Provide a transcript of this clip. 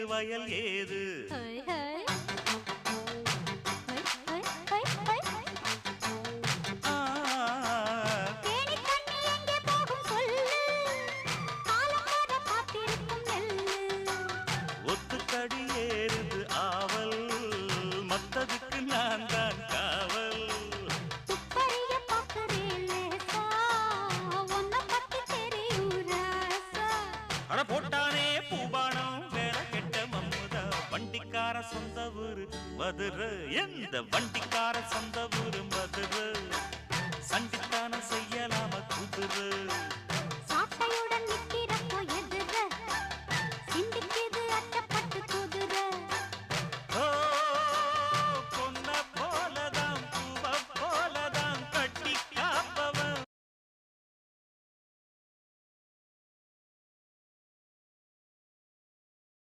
வயல் ஏது ஒத்துக்கடி ஏறுது ஆவல் மத்ததுக்கு நான் தான் காவல் அட போட்டானே பூபானம் வேற கெட்ட மம்முதா வண்டிக்கார சொந்த ஊரு மதுரை எந்த வண்டிக்கார சொந்த ஊரு மதுரை சண்டித்தான செய்யலாம குதிரை